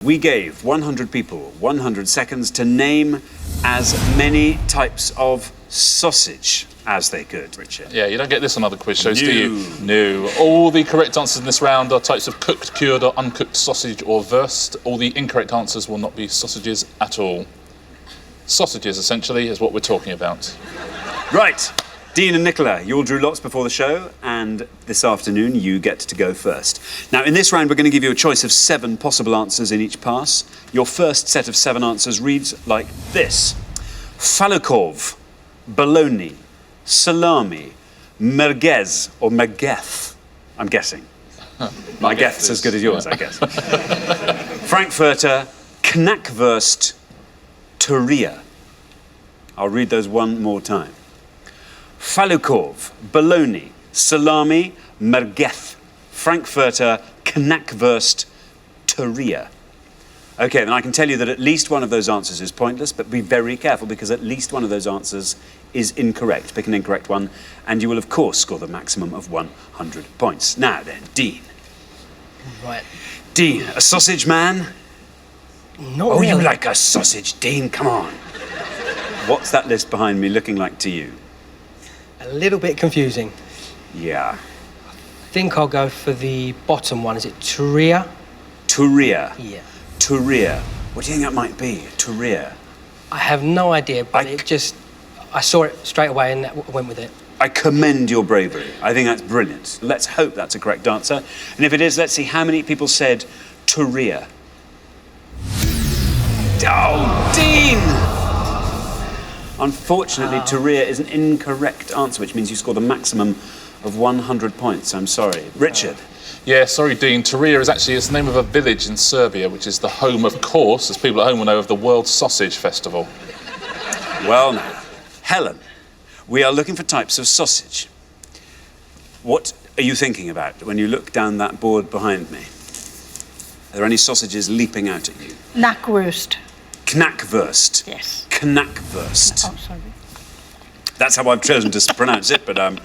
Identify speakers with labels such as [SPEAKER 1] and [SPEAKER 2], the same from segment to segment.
[SPEAKER 1] We gave 100 people 100 seconds to name as many types of sausage as they could, Richard.
[SPEAKER 2] Yeah, you don't get this on other quiz shows, do you? No. All the correct answers in this round are types of cooked, cured or uncooked sausage or wurst. All the incorrect answers will not be sausages at all. Sausages, essentially, is what we're talking about.
[SPEAKER 1] Right. Dean and Nicola, you all drew lots before the show, and this afternoon you get to go first. Now, in this round, we're going to give you a choice of 7 possible answers in each pass. Your first set of 7 answers reads like this. Falokov, baloney, salami, merguez or merguez, I'm guessing. My guess's as good as yours, I guess. Frankfurter, knackwurst, Turia. I'll read those one more time. Falokov, baloney, salami, merguez, Frankfurter, knackwurst, Turia. Okay, then I can tell you that at least one of those answers is pointless, but be very careful because at least one of those answers is incorrect. Pick an incorrect one, and you will, of course, score the maximum of 100 points. Now then, Dean.
[SPEAKER 3] Right.
[SPEAKER 1] Dean, a sausage man?
[SPEAKER 3] Not really.
[SPEAKER 1] You like a sausage, Dean? Come on. What's that list behind me looking like to you?
[SPEAKER 3] A little bit confusing.
[SPEAKER 1] Yeah.
[SPEAKER 3] I think I'll go for the bottom one. Is it Turia?
[SPEAKER 1] Turia.
[SPEAKER 3] Yeah.
[SPEAKER 1] Turia. What do you think that might be? Turia.
[SPEAKER 3] I have no idea, but I saw it straight away and went with it.
[SPEAKER 1] I commend your bravery. I think that's brilliant. Let's hope that's a correct answer. And if it is, let's see how many people said Turia. Oh, Dean! Unfortunately, Turia is an incorrect answer, which means you score the maximum of 100 points. I'm sorry. Richard?
[SPEAKER 2] Yeah, sorry, Dean. Turia is actually the name of a village in Serbia, which is the home, of course, as people at home will know, of the World Sausage Festival.
[SPEAKER 1] Well, now, Helen, we are looking for types of sausage. What are you thinking about when you look down that board behind me? Are there any sausages leaping out at you?
[SPEAKER 4] Knackwurst.
[SPEAKER 1] Knackwurst.
[SPEAKER 4] Yes.
[SPEAKER 1] Knackwurst.
[SPEAKER 4] Oh, sorry.
[SPEAKER 1] That's how I've chosen to pronounce it, but I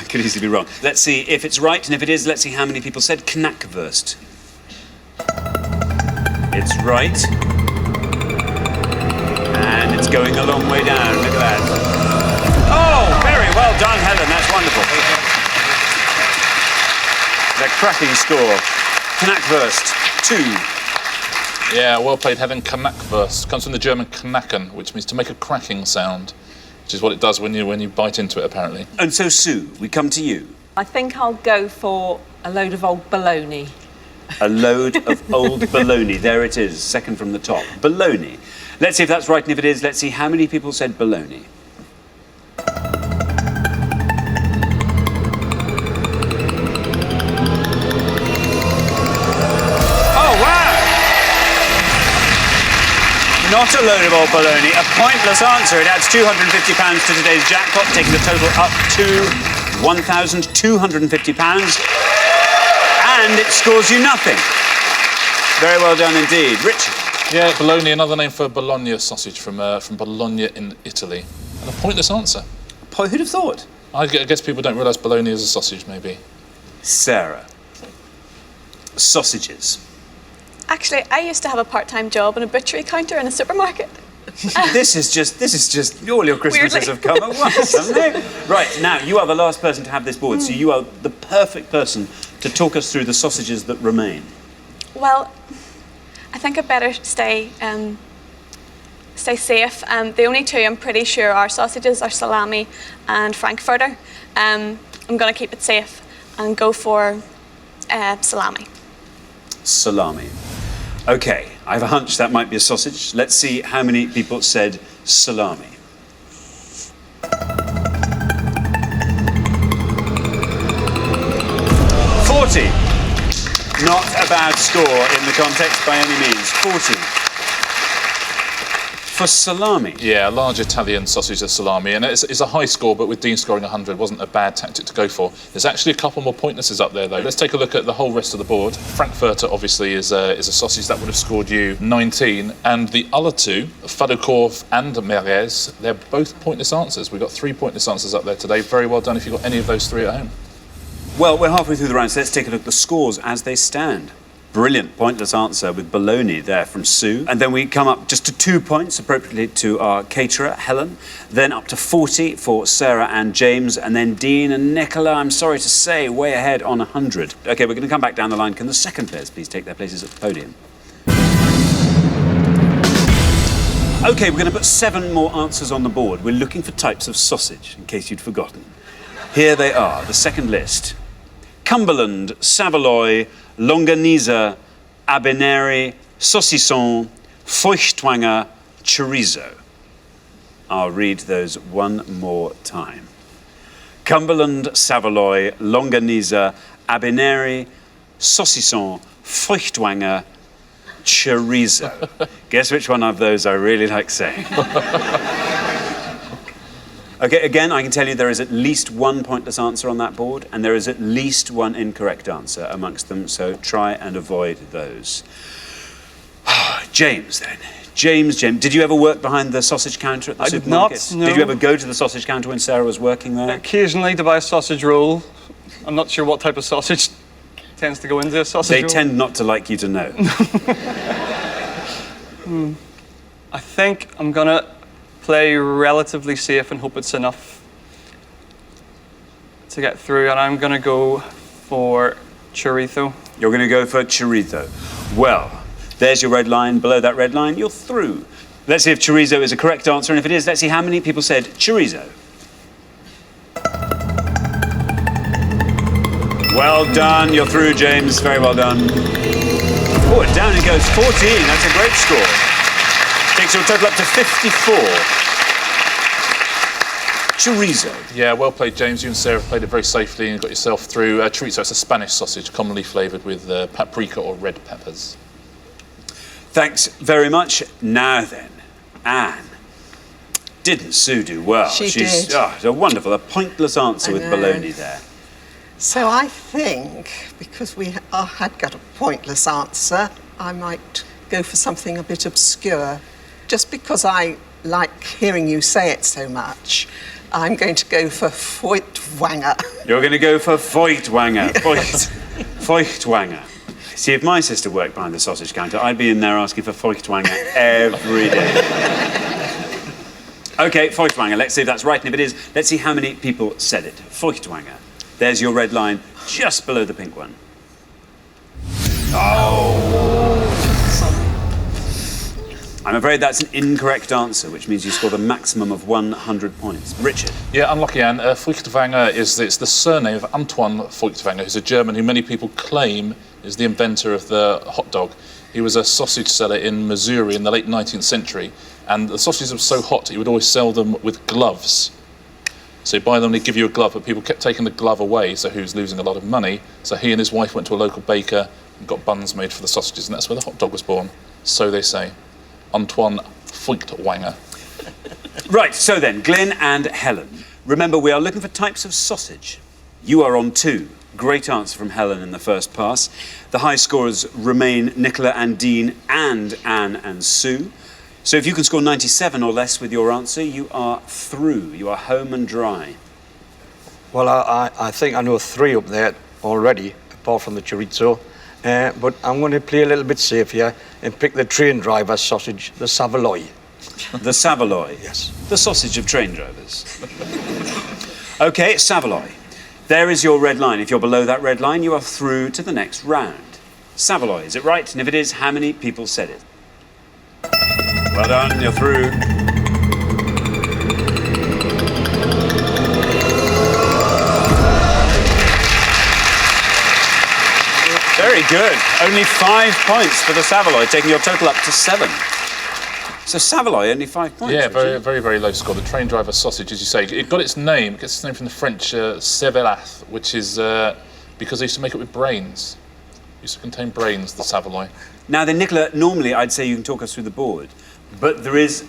[SPEAKER 1] could easily be wrong. Let's see if it's right, and if it is, let's see how many people said knackwurst. It's right. And it's going a long way down. Look at that. Oh, very well done, Helen. That's wonderful. The cracking score. Knackwurst, 2.
[SPEAKER 2] Yeah, well played, Helen. Knackwurst comes from the German knacken, which means to make a cracking sound, which is what it does when you bite into it, apparently.
[SPEAKER 1] And so, Sue, we come to you.
[SPEAKER 5] I think I'll go for a load of old baloney.
[SPEAKER 1] A load of old baloney. There it is, second from the top. Baloney. Let's see if that's right, and if it is, let's see how many people said baloney. Not a load of old baloney, a pointless answer. It adds £250 to today's jackpot, taking the total up to £1,250. And it scores you nothing. Very well done indeed. Richard?
[SPEAKER 2] Yeah, baloney, another name for Bologna sausage from Bologna in Italy. And a pointless answer.
[SPEAKER 1] Who'd have thought?
[SPEAKER 2] I guess people don't realise bologna is a sausage, maybe.
[SPEAKER 1] Sarah. Sausages.
[SPEAKER 6] Actually, I used to have a part-time job in a butchery counter in a supermarket.
[SPEAKER 1] This is just all your Christmases
[SPEAKER 6] Weirdly.
[SPEAKER 1] have come at once, haven't they? Right, now, you are the last person to have this board, so you are the perfect person to talk us through the sausages that remain.
[SPEAKER 6] Well, I think I'd better stay safe. The only 2 I'm pretty sure are sausages are salami and Frankfurter. I'm going to keep it safe and go for salami.
[SPEAKER 1] Salami. Okay, I have a hunch that might be a sausage. Let's see how many people said salami. $40. Not a bad score in the context by any means. 40. For salami.
[SPEAKER 2] Yeah, a large Italian sausage of salami, and it's a high score, but with Dean scoring 100, wasn't a bad tactic to go for. There's actually a couple more pointlesses up there, though. Let's take a look at the whole rest of the board. Frankfurter, obviously, is a sausage that would have scored you 19, and the other 2, Falokov and merguez, they're both pointless answers. We've got 3 pointless answers up there today. Very well done if you've got any of those 3 at home.
[SPEAKER 1] Well, we're halfway through the round, so let's take a look at the scores as they stand. brilliant pointless answer with baloney there from Sue. And then we come up just to 2 points, appropriately to our caterer, Helen. Then up to 40 for Sarah and James. And then Dean and Nicola, I'm sorry to say, way ahead on 100. OK, we're going to come back down the line. Can the second players please take their places at the podium? OK, we're going to put 7 more answers on the board. We're looking for types of sausage, in case you'd forgotten. Here they are, the second list. Cumberland, Savoy, Longaniza, Habaneri, Saucisson, Feuchtwanger, Chorizo. I'll read those one more time. Cumberland, Savoy, Longaniza, Habaneri, Saucisson, Feuchtwanger, Chorizo. Guess which one of those I really like saying? OK, again, I can tell you there is at least 1 pointless answer on that board, and there is at least 1 incorrect answer amongst them, so try and avoid those. James, then. James, did you ever work behind the sausage counter at the supermarket?
[SPEAKER 4] Did not, no.
[SPEAKER 1] Did you ever go to the sausage counter when Sarah was working there?
[SPEAKER 4] Occasionally to buy a sausage roll. I'm not sure what type of sausage tends to go into a sausage roll.
[SPEAKER 1] They tend not to like you to know.
[SPEAKER 4] I think I'm going to play relatively safe and hope it's enough to get through, and I'm going to go for chorizo.
[SPEAKER 1] You're going to go for chorizo. Well, there's your red line. Below that red line, you're through. Let's see if chorizo is a correct answer, and if it is, let's see how many people said chorizo. Well done. You're through, James. Very well done. Oh, and down it goes. 14. That's a great score. Takes your total up to 54. Chorizo.
[SPEAKER 2] Yeah, well played, James. You and Sarah played it very safely and got yourself through. Chorizo, it's a Spanish sausage, commonly flavoured with paprika or red peppers.
[SPEAKER 1] Thanks very much. Now then, Anne. Didn't Sue do well?
[SPEAKER 7] She
[SPEAKER 1] She's,
[SPEAKER 7] did.
[SPEAKER 1] Oh, it's a wonderful, a pointless answer with baloney there.
[SPEAKER 7] So I think, because we had got a pointless answer, I might go for something a bit obscure. Just because I like hearing you say it so much, I'm going to go for Feuchtwanger.
[SPEAKER 1] You're going to go for Feuchtwanger. Feuchtwanger. See, if my sister worked behind the sausage counter, I'd be in there asking for Feuchtwanger every day. OK, Feuchtwanger. Let's see if that's right. And if it is, let's see how many people said it. Feuchtwanger. There's your red line, just below the pink one. Oh! I'm afraid that's an incorrect answer, which means you scored a maximum of 100 points. Richard.
[SPEAKER 2] Yeah, unlucky, Anne. Feuchtwanger it's the surname of Antoine Feuchtwanger, who's a German who many people claim is the inventor of the hot dog. He was a sausage seller in Missouri in the late 19th century, and the sausages were so hot he would always sell them with gloves. So you buy them and he'd give you a glove, but people kept taking the glove away, so he was losing a lot of money. So he and his wife went to a local baker and got buns made for the sausages, and that's where the hot dog was born. So they say. Antoine Feuchtwanger.
[SPEAKER 1] Right, so then, Glyn and Helen. Remember, we are looking for types of sausage. You are on 2. Great answer from Helen in the first pass. The high scorers remain Nicola and Dean and Anne and Sue. So if you can score 97 or less with your answer, you are through. You are home and dry.
[SPEAKER 8] Well, I think I know 3 up there already, apart from the chorizo. But I'm going to play a little bit safe here and pick the train driver sausage, the Savoy.
[SPEAKER 1] The Savoy?
[SPEAKER 8] Yes.
[SPEAKER 1] The sausage of train drivers. OK, Savoy. There is your red line. If you're below that red line, you are through to the next round. Savoy, is it right? And if it is, how many people said it? Well done, you're through. Very good. Only 5 points for the Savoy, taking your total up to 7. So Savoy, only 5 points.
[SPEAKER 2] Yeah, very, very low score. The train driver sausage, as you say, it got its name. It gets its name from the French cervelas, which is because they used to make it with brains. It used to contain brains, the Savoy.
[SPEAKER 1] Now then, Nicola, normally I'd say you can talk us through the board, but there is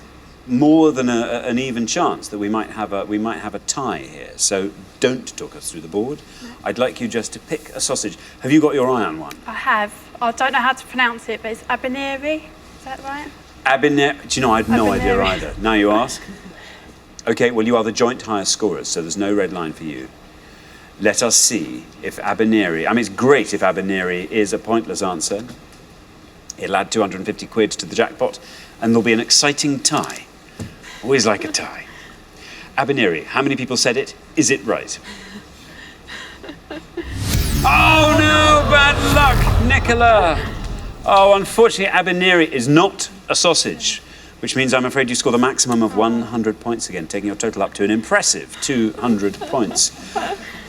[SPEAKER 1] more than an even chance that we might have a tie here. So don't talk us through the board. I'd like you just to pick a sausage. Have you got your eye on one?
[SPEAKER 9] I have. I don't know how to pronounce it, but it's Habaneri. Is that right?
[SPEAKER 1] Habaneri. Do you know, I had no idea
[SPEAKER 9] Habaneri.
[SPEAKER 1] either. Now you ask. OK, well, you are the joint highest scorers, so there's no red line for you. Let us see if Abineri, I mean, it's great if Abineri is a pointless answer. It'll add 250 quid to the jackpot, and there'll be an exciting tie. Always like a tie. Abineri, how many people said it? Is it right? Oh no, bad luck, Nicola. Oh, unfortunately, Abineri is not a sausage, which means I'm afraid you score the maximum of 100 points again, taking your total up to an impressive 200 points.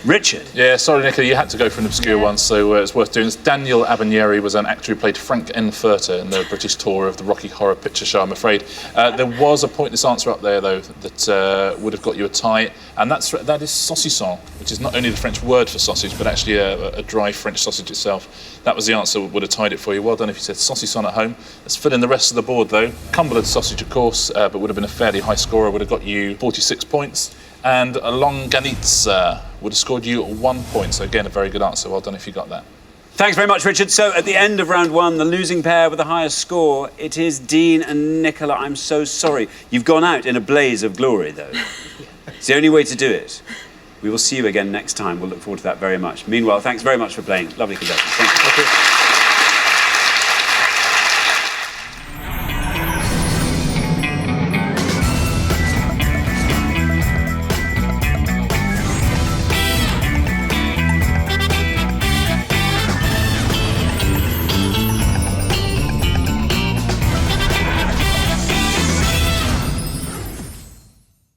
[SPEAKER 1] Richard.
[SPEAKER 2] Yeah, sorry, Nicola, you had to go for an obscure one, so it's worth doing. Daniel Abineri was an actor who played Frank N. Furter in the British tour of the Rocky Horror Picture Show, I'm afraid. There was a pointless answer up there, though, that would have got you a tie, and that is saucisson, which is not only the French word for sausage, but actually a dry French sausage itself. That was the answer that would have tied it for you. Well done if you said saucisson at home. Let's fill in the rest of the board, though. Cumberland sausage, of course, but would have been a fairly high scorer, would have got you 46 points. And a longanizza would have scored you 1 point. So again, a very good answer. Well done if you got that.
[SPEAKER 1] Thanks very much, Richard. So at the end of round one, the losing pair with the highest score, it is Dean and Nicola. I'm so sorry. You've gone out in a blaze of glory, though. It's the only way to do it. We will see you again next time. We'll look forward to that very much. Meanwhile, thanks very much for playing. Lovely contestants. Thank you.